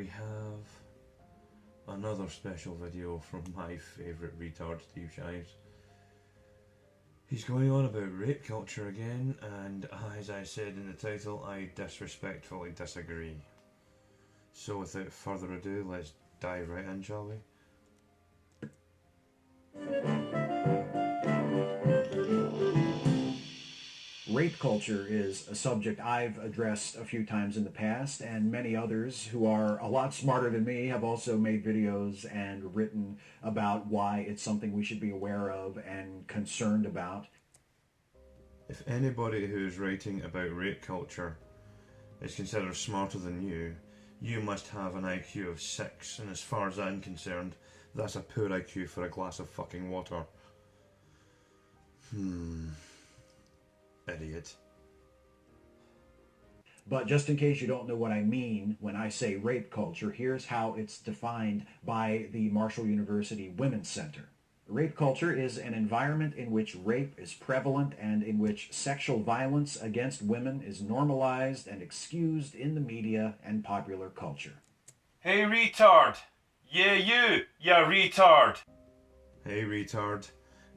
we have another special video from my favourite retard, Steve Shives. He's going on about rape culture again, and as I said in the title, I disrespectfully disagree. So without further ado, let's dive right in, shall we? Rape culture is a subject I've addressed a few times in the past, and many others who are a lot smarter than me have also made videos and written about why it's something we should be aware of and concerned about. If anybody who's writing about rape culture is considered smarter than you must have an IQ of 6, and as far as I'm concerned, that's a poor IQ for a glass of fucking water. Idiot. But just in case you don't know what I mean when I say rape culture, here's how it's defined by the Marshall University Women's Center. Rape culture is an environment in which rape is prevalent and in which sexual violence against women is normalized and excused in the media and popular culture. Hey retard! Yeah you retard! Hey retard,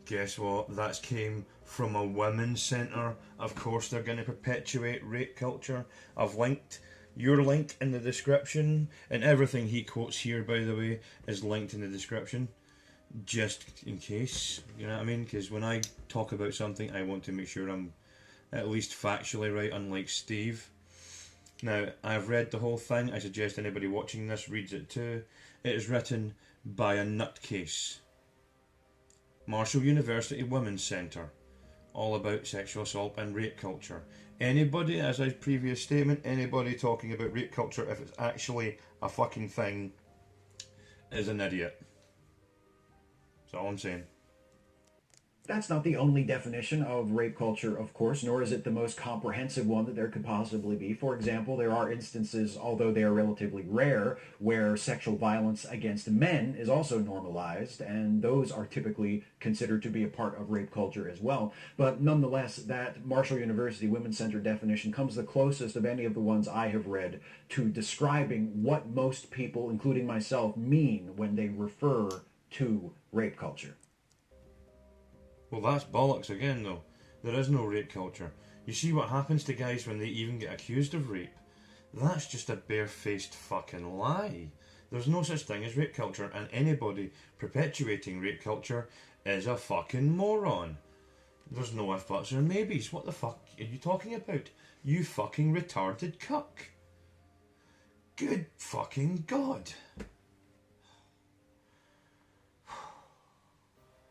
guess what? That came from a women's centre. Of course they're going to perpetuate rape culture. I've linked your link in the description, and everything he quotes here, by the way, is linked in the description. Just in case, you know what I mean? Because when I talk about something, I want to make sure I'm at least factually right, unlike Steve. Now, I've read the whole thing. I suggest anybody watching this reads it too. It is written by a nutcase. Marshall University Women's Centre. All about sexual assault and rape culture. Anybody, as a previous statement, anybody talking about rape culture, if it's actually a fucking thing, is an idiot. That's all I'm saying. That's not the only definition of rape culture, of course, nor is it the most comprehensive one that there could possibly be. For example, there are instances, although they are relatively rare, where sexual violence against men is also normalized, and those are typically considered to be a part of rape culture as well. But nonetheless, that Marshall University Women's Center definition comes the closest of any of the ones I have read to describing what most people, including myself, mean when they refer to rape culture. Well, that's bollocks again, though. There is no rape culture. You see what happens to guys when they even get accused of rape? That's just a barefaced fucking lie. There's no such thing as rape culture, and anybody perpetuating rape culture is a fucking moron. There's no if, buts, or maybes. What the fuck are you talking about? You fucking retarded cuck. Good fucking God.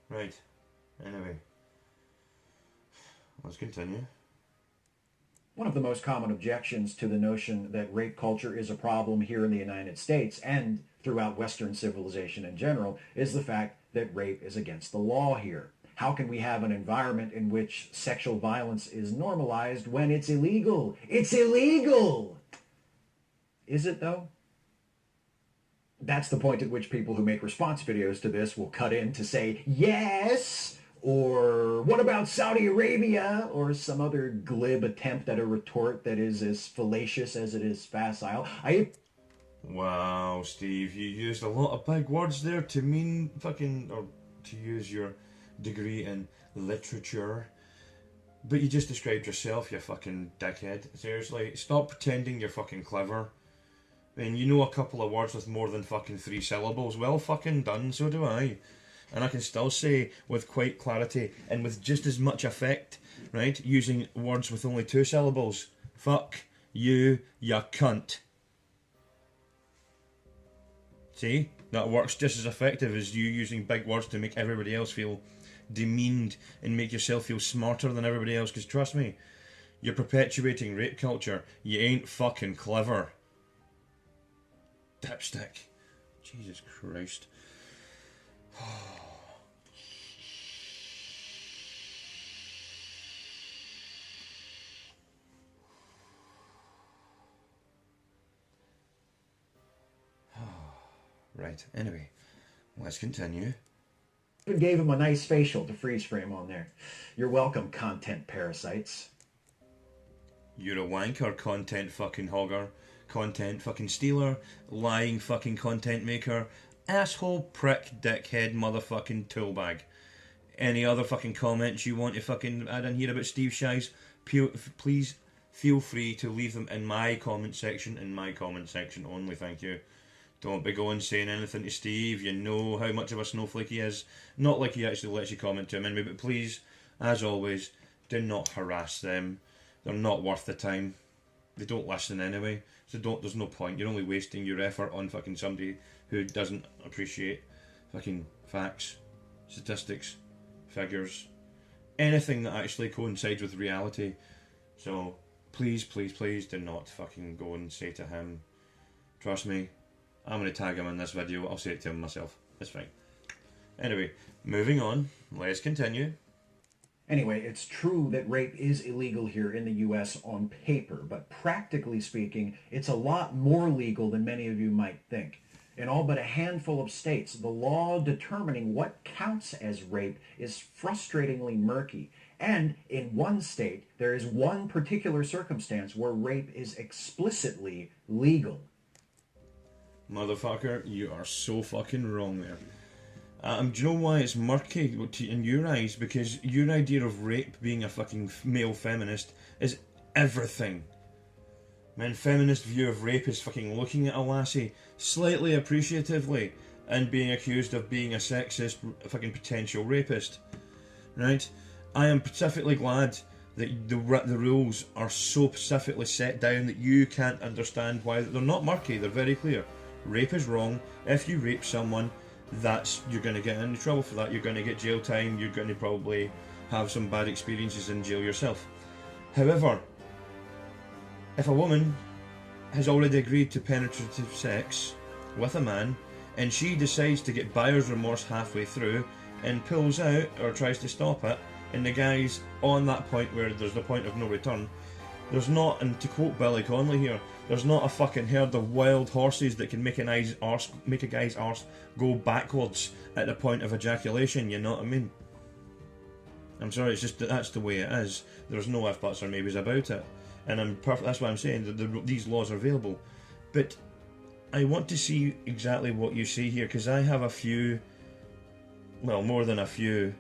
Right. Anyway, let's continue. One of the most common objections to the notion that rape culture is a problem here in the United States and throughout Western civilization in general is the fact that rape is against the law here. How can we have an environment in which sexual violence is normalized when it's illegal? It's illegal! Is it though? That's the point at which people who make response videos to this will cut in to say, yes! Or what about Saudi Arabia? Or some other glib attempt at a retort that is as fallacious as it is facile. Wow, Steve, you used a lot of big words there to mean fucking, or to use your degree in literature. But you just described yourself, you fucking dickhead. Seriously, stop pretending you're fucking clever. I mean, you know a couple of words with more than fucking 3 syllables. Well fucking done, so do I. And I can still say with quite clarity and with just as much effect, right, using words with only 2 syllables. Fuck you, ya cunt. See? That works just as effective as you using big words to make everybody else feel demeaned and make yourself feel smarter than everybody else. Because trust me, you're perpetuating rape culture. You ain't fucking clever. Dipstick. Jesus Christ. Right, anyway, let's continue. Even gave him a nice facial to freeze frame on there. You're welcome, content parasites. You're a wanker, content fucking hogger. content fucking stealer, lying fucking content maker, asshole, prick, dickhead, motherfucking toolbag. Any other fucking comments you want to fucking add in here about Steve Shives, please feel free to leave them in my comment section, only, thank you. Don't be going saying anything to Steve, you know how much of a snowflake he is. Not like he actually lets you comment to him anyway, but please, as always, do not harass them. They're not worth the time. They don't listen anyway, so there's no point. You're only wasting your effort on fucking somebody who doesn't appreciate fucking facts, statistics, figures, anything that actually coincides with reality. So please, please, please do not fucking go and say to him, trust me, I'm going to tag him in this video, I'll say it to him myself. It's fine. Anyway, moving on, let's continue. Anyway, it's true that rape is illegal here in the U.S. on paper, but practically speaking, it's a lot more legal than many of you might think. In all but a handful of states, the law determining what counts as rape is frustratingly murky. And in one state, there is one particular circumstance where rape is explicitly legal. Motherfucker, you are so fucking wrong there. Do you know why it's murky in your eyes? Because your idea of rape being a fucking male feminist is everything. Man, feminist view of rape is fucking looking at a lassie slightly appreciatively and being accused of being a sexist fucking potential rapist. Right? I am specifically glad that the rules are so specifically set down that you can't understand why. They're not murky, they're very clear. Rape is wrong. If you rape someone, you're going to get into trouble for that. You're going to get jail time. You're going to probably have some bad experiences in jail yourself. However, if a woman has already agreed to penetrative sex with a man and she decides to get buyer's remorse halfway through and pulls out or tries to stop it, and the guy's on that point where there's the point of no return, there's not, and to quote Billy Connolly here, there's not a fucking herd of wild horses that can make a guy's arse go backwards at the point of ejaculation, you know what I mean? I'm sorry, it's just that's the way it is. There's no if, buts or maybes about it. And that's why I'm saying that these laws are available. But I want to see exactly what you see here, because I have a few, well, more than a few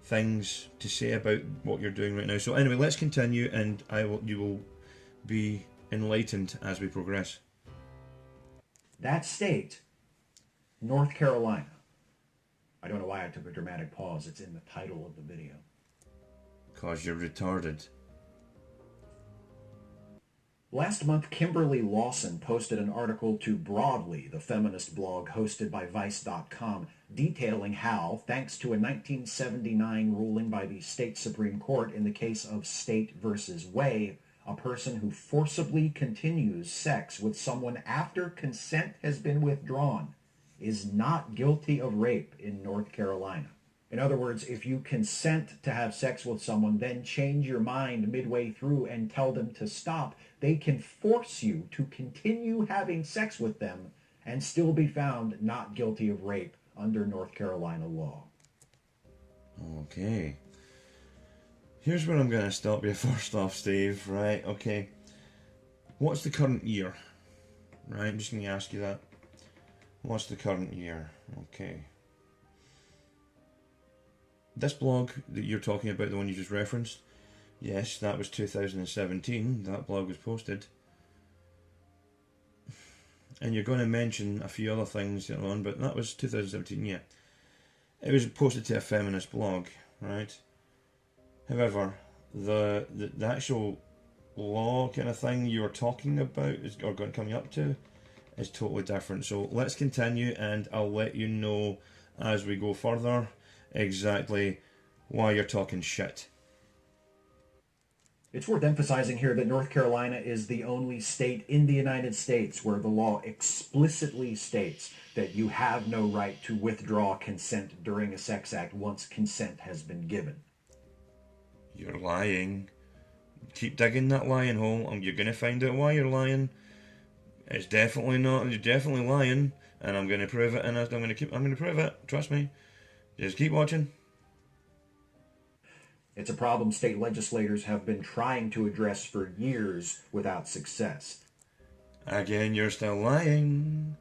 things to say about what you're doing right now. So anyway, let's continue, and you will be enlightened as we progress. That state, North Carolina. I don't know why I took a dramatic pause. It's in the title of the video. 'Cause you're retarded. Last month, Kimberly Lawson posted an article to Broadly, the feminist blog hosted by Vice.com, detailing how, thanks to a 1979 ruling by the state Supreme Court in the case of State versus Way, a person who forcibly continues sex with someone after consent has been withdrawn is not guilty of rape in North Carolina. In other words, if you consent to have sex with someone, then change your mind midway through and tell them to stop, they can force you to continue having sex with them and still be found not guilty of rape under North Carolina law. Okay. Here's where I'm going to stop you first off, Steve. Right, okay. What's the current year? Right, I'm just going to ask you that. What's the current year? Okay. This blog that you're talking about, the one you just referenced, yes, that was 2017. That blog was posted. And you're going to mention a few other things later on, but that was 2017, yeah. It was posted to a feminist blog, right? However, the actual law kind of thing you were talking about or coming up to is totally different. So let's continue, and I'll let you know as we go further exactly why you're talking shit. It's worth emphasizing here that North Carolina is the only state in the United States where the law explicitly states that you have no right to withdraw consent during a sex act once consent has been given. You're lying. Keep digging that lying hole, and you're going to find out why you're lying. It's definitely not. You're definitely lying, and I'm going to prove it. And I'm going to prove it. Trust me. Just keep watching. It's a problem state legislators have been trying to address for years without success. Again, you're still lying.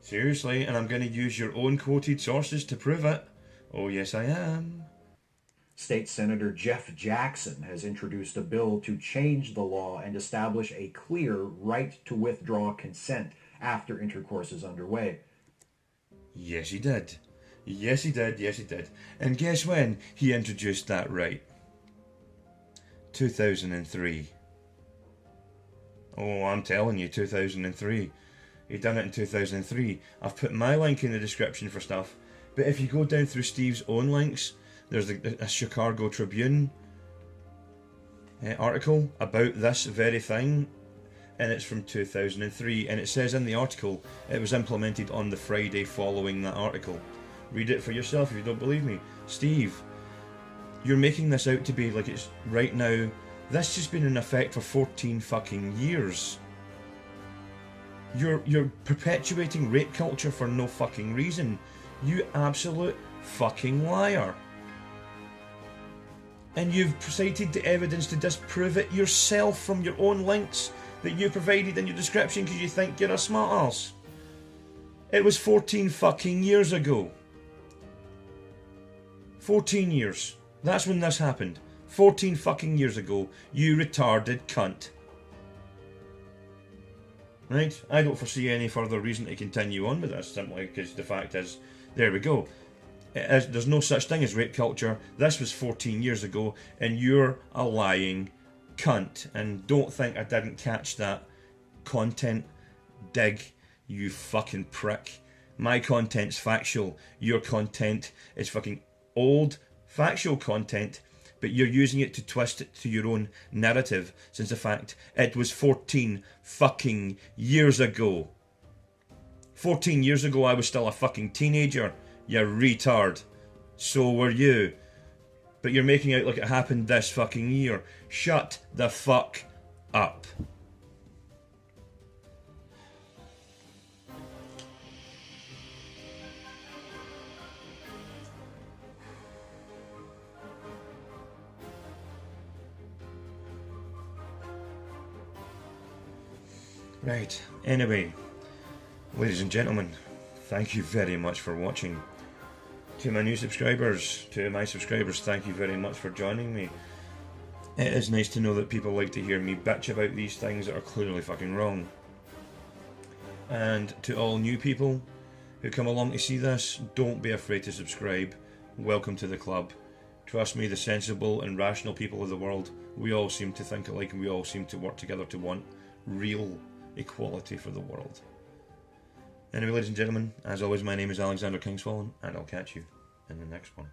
Seriously, and I'm going to use your own quoted sources to prove it. Oh, yes, I am. State Senator Jeff Jackson has introduced a bill to change the law and establish a clear right to withdraw consent after intercourse is underway. Yes, he did. Yes, he did. Yes, he did. And guess when he introduced that right? 2003. Oh, I'm telling you, 2003. He done it in 2003. I've put my link in the description for stuff. But if you go down through Steve's own links, there's a Chicago Tribune article about this very thing, and it's from 2003, and it says in the article it was implemented on the Friday following that article. Read it for yourself if you don't believe me. Steve, you're making this out to be like it's right now. This has been in effect for 14 fucking years. You're perpetuating rape culture for no fucking reason. You absolute fucking liar. And you've cited the evidence to disprove it yourself from your own links that you provided in your description because you think you're a smart arse. It was 14 fucking years ago. 14 years. That's when this happened. 14 fucking years ago. You retarded cunt. Right? I don't foresee any further reason to continue on with this, simply because the fact is, there we go. There's no such thing as rape culture. This was 14 years ago, and you're a lying cunt. And don't think I didn't catch that content dig, you fucking prick. My content's factual. Your content is fucking old, factual content, but you're using it to twist it to your own narrative, since the fact it was 14 fucking years ago. 14 years ago I was still a fucking teenager, you retard. So were you. But you're making out like it happened this fucking year. Shut the fuck up. Right, anyway, ladies and gentlemen, thank you very much for watching. To my new subscribers, to my subscribers, thank you very much for joining me. It is nice to know that people like to hear me bitch about these things that are clearly fucking wrong. And to all new people who come along to see this, don't be afraid to subscribe. Welcome to the club. Trust me, the sensible and rational people of the world, we all seem to think alike and we all seem to work together to want real equality for the world. Anyway, ladies and gentlemen, as always, my name is Alexander Kingsfallen, and I'll catch you in the next one.